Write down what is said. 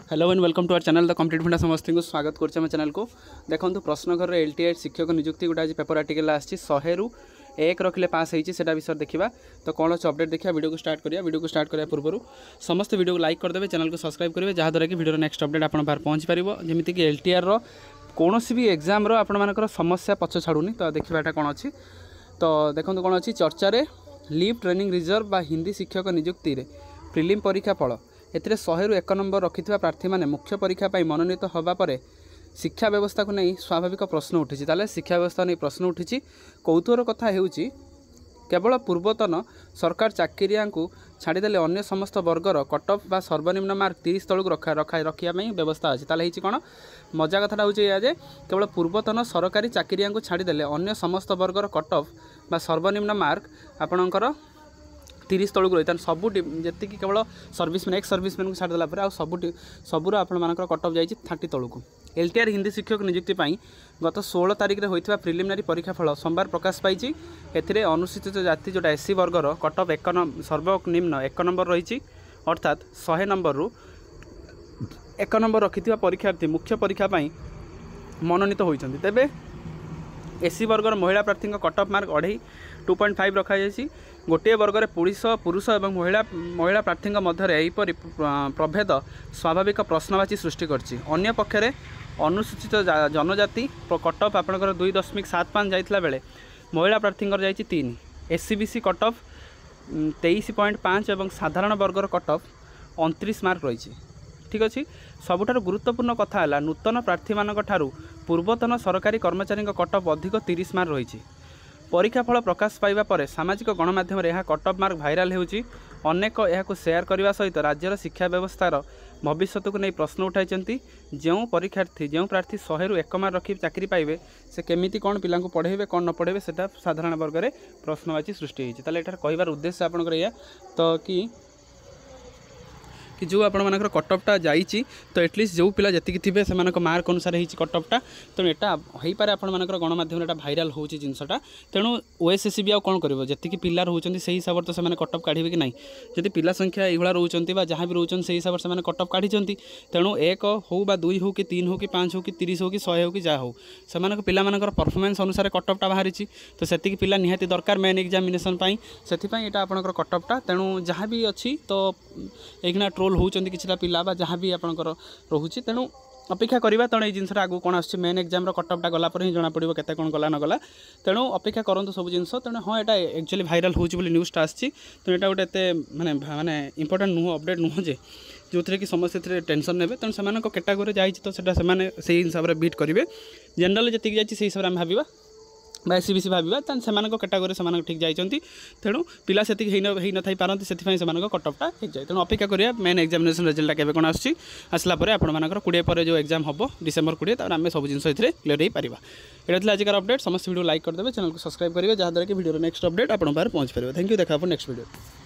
Hello and welcome to our channel the complete funda समस्त को स्वागत कर चैनल को देखो प्रश्न घर एलटीआई शिक्षक नियुक्ति गोटे आज पेपर आर्टिकल आसी 100 रु 1 रखिले पास होती है विषय देखा तो कौन अच्छे अपडेट देखा वीडियो को स्टार्ट करिया वीडियो को स्टार्ट करने पूर्व समस्त वीडियो को लाइक करदे चैनल को सब्सक्राइब करेंगे जहाँद्वारा कि वीडियो नेक्स्ट अपडेट आप पहुँच पार जमीक एलटीआर कौन भी एग्जाम आपर समस्या पछ छाड़ूनी तो देखाटा कौन अच्छी तो देखो कौन अच्छी चर्चा लीव ट्रेनिंग रिजर्व बा हिंदी शिक्षक नियुक्ति प्रिलिम परीक्षा फल एथिरे 100 रु 1 नंबर रखिथिबा प्रार्थी माने मुख्य परीक्षा पाई मनोनीत होबा परे शिक्षा व्यवस्था को नहीं स्वाभाविक प्रश्न उठी ताले शिक्षा व्यवस्था नहीं प्रश्न उठी कौतुहर कथा हेउची केवल पूर्वतन सरकार चाकरिया को छाड़ीदेले अन्य समस्त वर्गर कट ऑफ बा सर्वनिम्न मार्क 30 तलक रखा व्यवस्था अच्छी ताले कौन मजा कथा हूँ या केवल पूर्वतन सरकारी चाकरिया को छाड़ीदेले अन्य समस्त वर्गर कट ऑफ बा सर्वनिम्न मार्क आपणकर 30 तलक रही सबू जी केवल सर्विसमैन एक्स सर्विसमैन को छाड़देला सबूर आपर कट ऑफ जाइए 30 तलक एलटीआर हिंदी शिक्षक नियुक्ति गत 16 तारिख में होता प्रिलिमिनारी परीक्षा फल सोमवार प्रकाश पाई एथिरे अनुसूचित जाति जोटा एससी वर्गर कट ऑफ सर्वनिम्न 1 नंबर रही अर्थात 100 नंबर रु 1 नंबर रखि परीक्षार्थी मुख्य परीक्षा मनोनीत होती तेबे एससी वर्गर महिला प्रार्थी कट ऑफ मार्क 2.5 रखा गोटे वर्ग में पुरुष और महिला प्रार्थी मध्य प्रभेद स्वाभाविक प्रश्नवाची सृष्टि करने पक्षरे अनुसूचित जनजाति कट ऑफ आपंकर 2.75 जाइला बेले महिला प्रार्थी जा 3 एससीबीसी कट ऑफ 23.5 और साधारण वर्गर कट ऑफ 29 मार्क रही ठीक अच्छे सबुठार गुरुत्वपूर्ण कथा है नूतन प्रार्थी मानक ठारू पूर्वतन सरकारी कर्मचारी कट ऑफ अधिक 30 मार्क रही परीक्षा फल प्रकाश पाइबा परे सामाजिक गणमाध्यम यह कट ऑफ मार्क भाइराल होउची अनेक यह शेयर करने सहित राज्यर शिक्षा व्यवस्थार भविष्य को नहीं प्रश्न उठाई जो परीक्षार्थी जो प्रार्थी 100 रु 1 मार्क रखी चाकरी पाइबे से केमिति कौन पिला पढ़ेबे कौन न पढ़ेबे से साधारण वर्ग में प्रश्नवाची सृष्टि होती है एटार कहबार उद्देश्य आपंकर या तो कि जो आपर कट ऑफटा जाइए तो एटलिस्ट जो पिला जी थे से मार्क अनुसार होती कट ऑफटा तेणु यहाँ हो पारे आपर गणमाध्यम भाइराल हो जिनसटा तेणु ओएसएससी भी कौन कर जी पिला रोचे से हिसाब से कट ऑफ काढ़े कि ना जदि पिला संख्या ये रोचे जहाँ भी रोचे से हिसाब से कट ऑफ काढ़ी तेणु 1 हो 2 हो कि 3 हो कि 5 हो कि 30 हो कि 100 हो कि जहाँ हो से पिलार परफॉर्मेंस अनुसार कट ऑफटा बाहरी तो से पिला निहाती दरकार मेन एग्जामिनेशन से यहाँ आपंकर कट ऑफटा तेणु जहाँ भी अच्छी तो एक ट्रोल होती किसी पिला जहाँ भी आपंकर रोचे तेणु अपेक्षा करवा तेणु ये जिनसा आगे कौन आस मेन एग्जाम कटअपटा गला पर ही जना पड़ो केते कौन गला न गला तेणु अपेक्षा करूँ सब जिन तेणु हाँ यहाँ एक्चुअली भाइराल होची न्यूज़टा आसी तेणु यहाँ गोटे माने माने इंपोर्टेंट नुह अपडेट नुह जे जो थी कि समस्ते टेंशन ने तेणु से कैटेगोरी जाइए तो से हिसाब से बीट करेंगे जनरल जी जाइए से हिसाब से भाव एससीबीसी भावा से कैटेगोरी से ठीक जाइए तेणु पिला से न थी पारती से कट ऑफटा हो जाए तेणु अपेक्षा करिया मेन एग्जामिनेशन रिजल्टा केवे कौन आसला आपर 20 पर जो एग्जाम हम डिसेम्बर 20 आम सब जिन क्लियर हो पार यहाँ थी आजकल अपडेट समस्त वीडियो लाइक करदे चैनल को सब्सक्राइब करेंगे जहाँद्वारा कि वीडियो नेक्स्ट अपडेट आप पहुँच पार थैंक यू देखा नेक्स्ट वीडियो।